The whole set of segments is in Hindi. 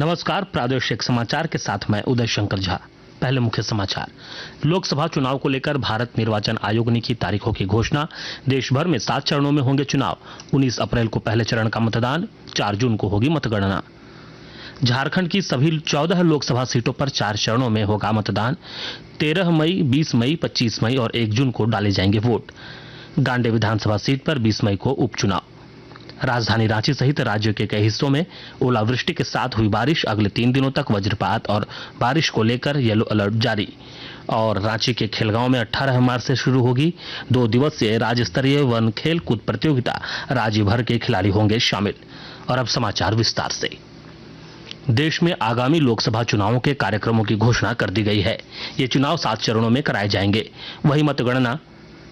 नमस्कार, प्रादेशिक समाचार के साथ मैं उदय शंकर झा। पहले मुख्य समाचार। लोकसभा चुनाव को लेकर भारत निर्वाचन आयोग ने की तारीखों की घोषणा। देश भर में 7 चरणों में होंगे चुनाव। 19 अप्रैल को पहले चरण का मतदान, 4 जून को होगी मतगणना। झारखंड की सभी 14 लोकसभा सीटों पर 4 चरणों में होगा मतदान। 13 मई, 20 मई, 25 मई और 1 जून को डाले जाएंगे वोट। गांडे विधानसभा सीट पर 20 मई को उपचुनाव। राजधानी रांची सहित राज्य के कई हिस्सों में ओलावृष्टि के साथ हुई बारिश। अगले 3 दिनों तक वज्रपात और बारिश को लेकर येलो अलर्ट जारी। और रांची के खेलगांव में 18 मार्च से शुरू होगी 2 दिवसीय राज्य स्तरीय वन खेल कूद प्रतियोगिता। राज्य भर के खिलाड़ी होंगे शामिल। और अब समाचार विस्तार से। देश में आगामी लोकसभा चुनावों के कार्यक्रमों की घोषणा कर दी गई है। ये चुनाव 7 चरणों में कराए जाएंगे। वहीं मतगणना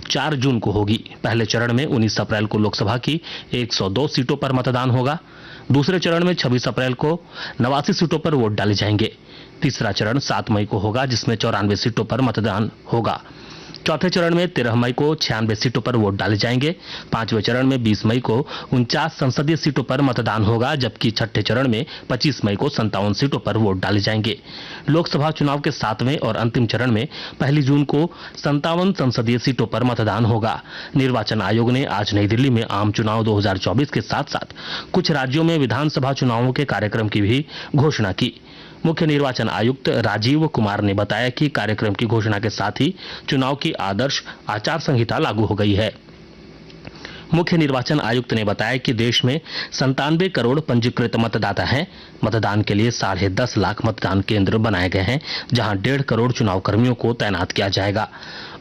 4 जून को होगी। पहले चरण में 19 अप्रैल को लोकसभा की 102 सीटों पर मतदान होगा। दूसरे चरण में 26 अप्रैल को 89 सीटों पर वोट डाले जाएंगे। तीसरा चरण 7 मई को होगा, जिसमें 94 सीटों पर मतदान होगा। चौथे चरण में 13 मई को 96 सीटों पर वोट डाले जाएंगे। 5वें चरण में 20 मई को 49 संसदीय सीटों पर मतदान होगा, जबकि छठे चरण में 25 मई को 57 सीटों पर वोट डाले जाएंगे। लोकसभा चुनाव के 7वें और अंतिम चरण में 1 जून को 57 संसदीय सीटों पर मतदान होगा। निर्वाचन आयोग ने आज नई दिल्ली में आम चुनाव 2024 के साथ साथ कुछ राज्यों में विधानसभा चुनावों के कार्यक्रम की भी घोषणा की। मुख्य निर्वाचन आयुक्त राजीव कुमार ने बताया कि कार्यक्रम की घोषणा के साथ ही चुनाव की आदर्श आचार संहिता लागू हो गई है। मुख्य निर्वाचन आयुक्त ने बताया कि देश में 97 करोड़ पंजीकृत मतदाता हैं। मतदान के लिए 10.5 लाख मतदान केंद्र बनाए गए हैं, जहां 1.5 करोड़ चुनाव कर्मियों को तैनात किया जाएगा।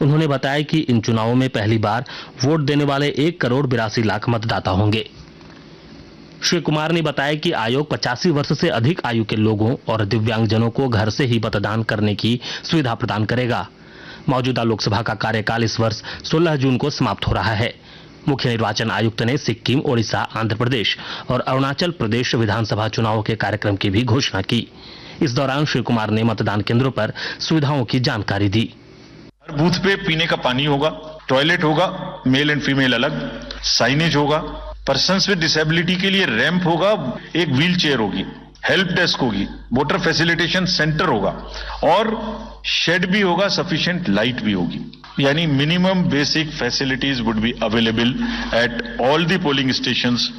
उन्होंने बताया कि इन चुनावों में पहली बार वोट देने वाले 1 करोड़ 82 लाख मतदाता होंगे। श्री कुमार ने बताया कि आयोग 85 वर्ष से अधिक आयु के लोगों और दिव्यांगजनों को घर से ही मतदान करने की सुविधा प्रदान करेगा। मौजूदा लोकसभा का कार्यकाल इस वर्ष 16 जून को समाप्त हो रहा है। मुख्य निर्वाचन आयुक्त ने सिक्किम, ओडिशा, आंध्र प्रदेश और अरुणाचल प्रदेश विधानसभा चुनावों के कार्यक्रम की भी घोषणा की। इस दौरान श्री कुमार ने मतदान केंद्रों पर सुविधाओं की जानकारी दी। हर बूथ पे पीने का पानी होगा, टॉयलेट होगा, मेल एंड फीमेल अलग, साइनेज होगा, पर्सन्स विद डिसेबिलिटी के लिए रैंप होगा, एक व्हील चेयर होगी, हेल्प डेस्क होगी, वोटर फैसिलिटेशन सेंटर होगा और शेड भी होगा, सफिशिएंट लाइट भी होगी। यानी minimum basic facilities would be available at all the polling stations.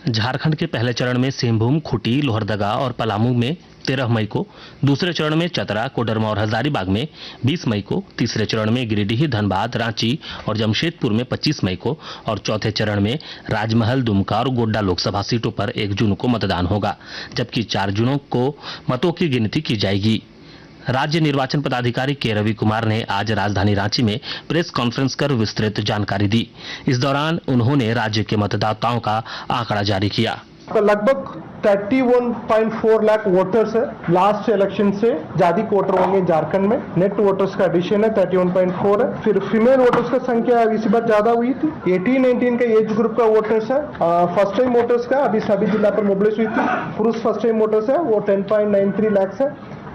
Jharkhand के पहले चरण में सिंहभूम, खूंटी, लोहरदगा और पलामू में 13 मई को, दूसरे चरण में चतरा, कोडरमा और हजारीबाग में 20 मई को, तीसरे चरण में गिरिडीह, धनबाद, रांची और जमशेदपुर में 25 मई को और चौथे चरण में राजमहल, दुमका और गोड्डा लोकसभा सीटों पर 1 जून को मतदान होगा, जबकि 4 जून को मतों की गिनती की जाएगी। राज्य निर्वाचन पदाधिकारी के रवि कुमार ने आज राजधानी रांची में प्रेस कॉन्फ्रेंस कर विस्तृत जानकारी दी। इस दौरान उन्होंने राज्य के मतदाताओं का आंकड़ा जारी किया। लगभग 31.4 लाख वोटर्स है। लास्ट इलेक्शन से ज्यादा वोटर होंगे झारखंड में। नेट वोटर्स का एडिशन है 31.4 है। फिर फीमेल वोटर्स का संख्या इस बार ज्यादा हुई थी। 18-19 का एज ग्रुप का वोटर्स है। फर्स्ट टाइम वोटर्स का अभी सभी जिला पर मोबिलाइज हुई थी। पुरुष फर्स्ट टाइम वोटर्स है वो 10.93 लाख है।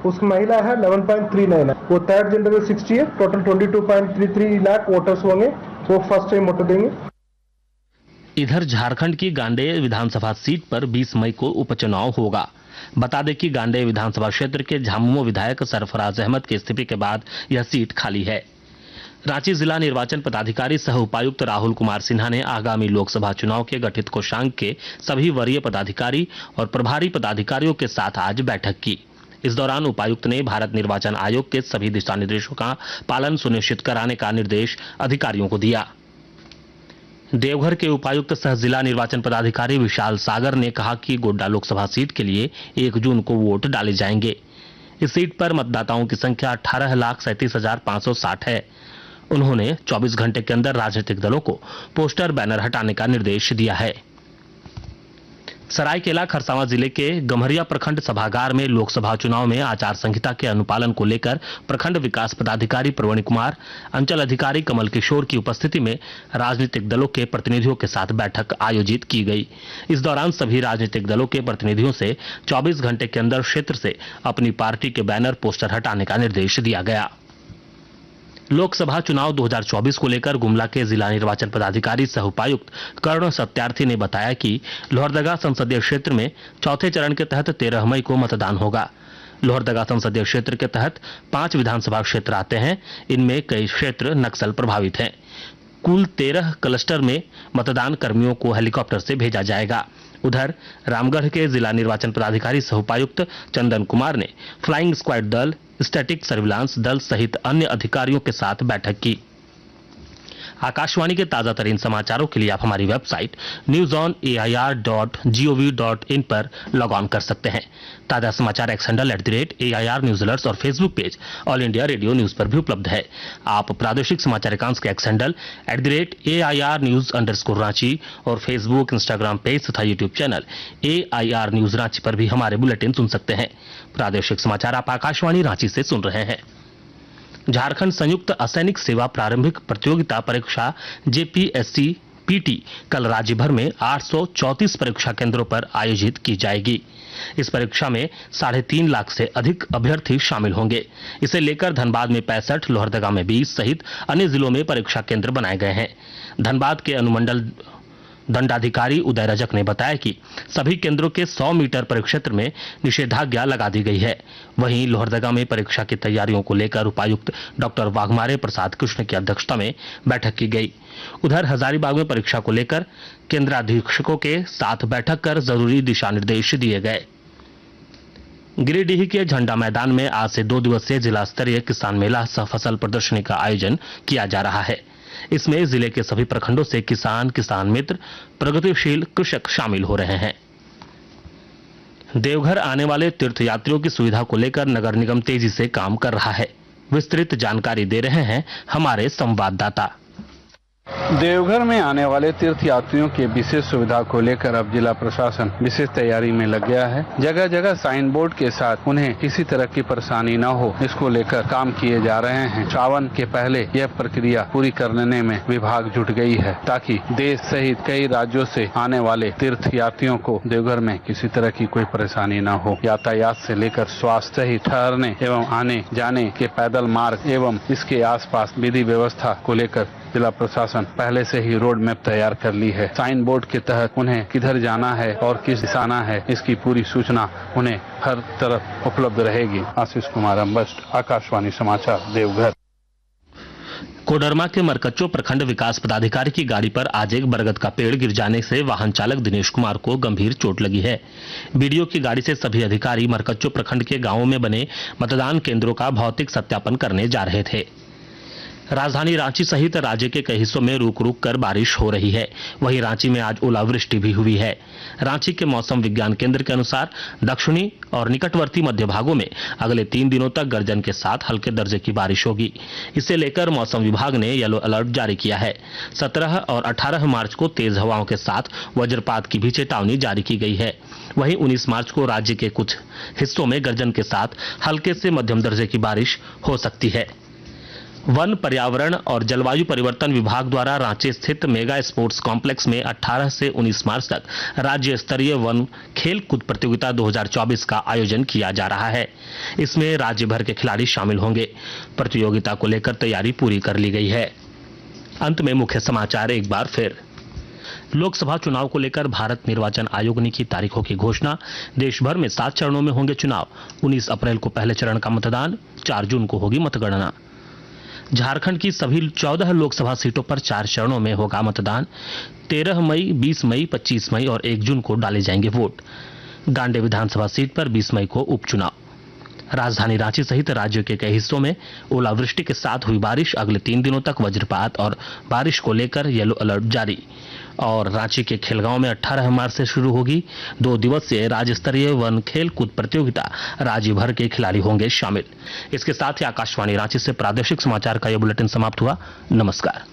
उस महिला है 11.39 है। वो थर्ड जेंडर 60 है। टोटल 22.33 लाख वोटर्स होंगे वो फर्स्ट टाइम वोटर देंगे। इधर झारखंड की गांडे विधानसभा सीट पर 20 मई को उपचुनाव होगा। बता दें कि गांडे विधानसभा क्षेत्र के झामुमो विधायक सरफराज अहमद के इस्तीफे के बाद यह सीट खाली है। रांची जिला निर्वाचन पदाधिकारी सह उपायुक्त राहुल कुमार सिन्हा ने आगामी लोकसभा चुनाव के गठित कोषांग के सभी वरीय पदाधिकारी और प्रभारी पदाधिकारियों के साथ आज बैठक की। इस दौरान उपायुक्त ने भारत निर्वाचन आयोग के सभी दिशा निर्देशों का पालन सुनिश्चित कराने का निर्देश अधिकारियों को दिया। देवघर के उपायुक्त सह जिला निर्वाचन पदाधिकारी विशाल सागर ने कहा कि गोड्डा लोकसभा सीट के लिए 1 जून को वोट डाले जाएंगे। इस सीट पर मतदाताओं की संख्या 18,37,560 है। उन्होंने 24 घंटे के अंदर राजनीतिक दलों को पोस्टर बैनर हटाने का निर्देश दिया है। सरायकेला खरसावां जिले के गम्हरिया प्रखंड सभागार में लोकसभा चुनाव में आचार संहिता के अनुपालन को लेकर प्रखंड विकास पदाधिकारी प्रवीण कुमार, अंचल अधिकारी कमल किशोर की उपस्थिति में राजनीतिक दलों के प्रतिनिधियों के साथ बैठक आयोजित की गई। इस दौरान सभी राजनीतिक दलों के प्रतिनिधियों से 24 घंटे के अंदर क्षेत्र से अपनी पार्टी के बैनर पोस्टर हटाने का निर्देश दिया गया। लोकसभा चुनाव 2024 को लेकर गुमला के जिला निर्वाचन पदाधिकारी सह उपायुक्त कर्ण सत्यार्थी ने बताया कि लोहरदगा संसदीय क्षेत्र में चौथे चरण के तहत 13 मई को मतदान होगा। लोहरदगा संसदीय क्षेत्र के तहत 5 विधानसभा क्षेत्र आते हैं। इनमें कई क्षेत्र नक्सल प्रभावित हैं। कुल 13 क्लस्टर में मतदान कर्मियों को हेलीकॉप्टर से भेजा जाएगा। उधर रामगढ़ के जिला निर्वाचन पदाधिकारी सह उपायुक्त चंदन कुमार ने फ्लाइंग स्क्वाड दल, स्टैटिक सर्विलांस दल सहित अन्य अधिकारियों के साथ बैठक की। आकाशवाणी के ताजा तरीन समाचारों के लिए आप हमारी वेबसाइट newsonair.gov.in पर लॉग ऑन कर सकते हैं। ताजा समाचार X handle @AIR news alerts और Facebook page All India Radio news पर भी उपलब्ध है। आप प्रादेशिक समाचार एकांश के एक्स हैंडल @AIR न्यूज _ और फेसबुक, इंस्टाग्राम पेज तथा YouTube channel AIR news Ranchi पर भी हमारे बुलेटिन सुन सकते हैं। प्रादेशिक समाचार आप आकाशवाणी रांची से सुन रहे हैं। झारखंड संयुक्त असैनिक सेवा प्रारंभिक प्रतियोगिता परीक्षा JPSC PT कल राज्य भर में 834 परीक्षा केंद्रों पर आयोजित की जाएगी। इस परीक्षा में 3.5 लाख से अधिक अभ्यर्थी शामिल होंगे। इसे लेकर धनबाद में 65, लोहरदगा में 20 सहित अन्य जिलों में परीक्षा केंद्र बनाए गए हैं। धनबाद के अनुमंडल दंडाधिकारी उदय रजक ने बताया कि सभी केंद्रों के 100 मीटर परिक्षेत्र में निषेधाज्ञा लगा दी गई है। वहीं लोहरदगा में परीक्षा की तैयारियों को लेकर उपायुक्त डॉक्टर वाघमारे प्रसाद कृष्ण की अध्यक्षता में बैठक की गई। उधर हजारीबाग में परीक्षा को लेकर केंद्राधीक्षकों के साथ बैठक कर जरूरी दिशा निर्देश दिए गए। गिरिडीह के झंडा मैदान में आज से 2 दिवसीय जिला स्तरीय किसान मेला सह फसल प्रदर्शनी का आयोजन किया जा रहा है। इसमें जिले के सभी प्रखंडों से किसान, किसान मित्र, प्रगतिशील कृषक शामिल हो रहे हैं। देवघर आने वाले तीर्थयात्रियों की सुविधा को लेकर नगर निगम तेजी से काम कर रहा है। विस्तृत जानकारी दे रहे हैं हमारे संवाददाता। देवघर में आने वाले तीर्थयात्रियों की विशेष सुविधा को लेकर अब जिला प्रशासन विशेष तैयारी में लग गया है। जगह जगह साइन बोर्ड के साथ उन्हें किसी तरह की परेशानी न हो, इसको लेकर काम किए जा रहे हैं। सावन के पहले यह प्रक्रिया पूरी करने में विभाग जुट गई है ताकि देश सहित कई राज्यों से आने वाले तीर्थयात्रियों को देवघर में किसी तरह की कोई परेशानी न हो। यातायात से लेकर स्वास्थ्य सहित ठहरने एवं आने जाने के पैदल मार्ग एवं इसके आसपास विधि व्यवस्था को लेकर जिला प्रशासन पहले से ही रोड मैप तैयार कर ली है। साइन बोर्ड के तहत उन्हें किधर जाना है और किस दिशा आना है, इसकी पूरी सूचना उन्हें हर तरफ उपलब्ध रहेगी। आशीष कुमार अम्बस्ट, आकाशवाणी समाचार, देवघर। कोडरमा के मरकच्चो प्रखंड विकास पदाधिकारी की गाड़ी पर आज एक बरगद का पेड़ गिर जाने से वाहन चालक दिनेश कुमार को गंभीर चोट लगी है। बीडीओ की गाड़ी से सभी अधिकारी मरकच्चो प्रखंड के गांवों में बने मतदान केंद्रों का भौतिक सत्यापन करने जा रहे थे। राजधानी रांची सहित राज्य के कई हिस्सों में रुक रुक कर बारिश हो रही है। वहीं रांची में आज ओलावृष्टि भी हुई है। रांची के मौसम विज्ञान केंद्र के अनुसार दक्षिणी और निकटवर्ती मध्य भागों में अगले 3 दिनों तक गर्जन के साथ हल्के दर्जे की बारिश होगी। इसे लेकर मौसम विभाग ने येलो अलर्ट जारी किया है। 17 और 18 मार्च को तेज हवाओं के साथ वज्रपात की भी चेतावनी जारी की गई है। वहीं 19 मार्च को राज्य के कुछ हिस्सों में गर्जन के साथ हल्के से मध्यम दर्जे की बारिश हो सकती है। वन, पर्यावरण और जलवायु परिवर्तन विभाग द्वारा रांची स्थित मेगा स्पोर्ट्स कॉम्प्लेक्स में 18 से 19 मार्च तक राज्य स्तरीय वन खेल कूद प्रतियोगिता 2024 का आयोजन किया जा रहा है। इसमें राज्य भर के खिलाड़ी शामिल होंगे। प्रतियोगिता को लेकर तैयारी पूरी कर ली गई है। अंत में मुख्य समाचार एक बार फिर। लोकसभा चुनाव को लेकर भारत निर्वाचन आयोग ने की तारीखों की घोषणा। देश भर में 7 चरणों में होंगे चुनाव। 19 अप्रैल को पहले चरण का मतदान, 4 जून को होगी मतगणना। झारखंड की सभी 14 लोकसभा सीटों पर 4 चरणों में होगा मतदान। 13 मई, 20 मई, 25 मई और 1 जून को डाले जाएंगे वोट। गांडे विधानसभा सीट पर 20 मई को उपचुनाव। राजधानी रांची सहित राज्य के कई हिस्सों में ओलावृष्टि के साथ हुई बारिश। अगले 3 दिनों तक वज्रपात और बारिश को लेकर येलो अलर्ट जारी। और रांची के खेलगांव में 18 मार्च से शुरू होगी 2 दिवसीय राज्य स्तरीय वन खेल कूद प्रतियोगिता। राज्य भर के खिलाड़ी होंगे शामिल। इसके साथ ही आकाशवाणी रांची से प्रादेशिक समाचार का यह बुलेटिन समाप्त हुआ। नमस्कार।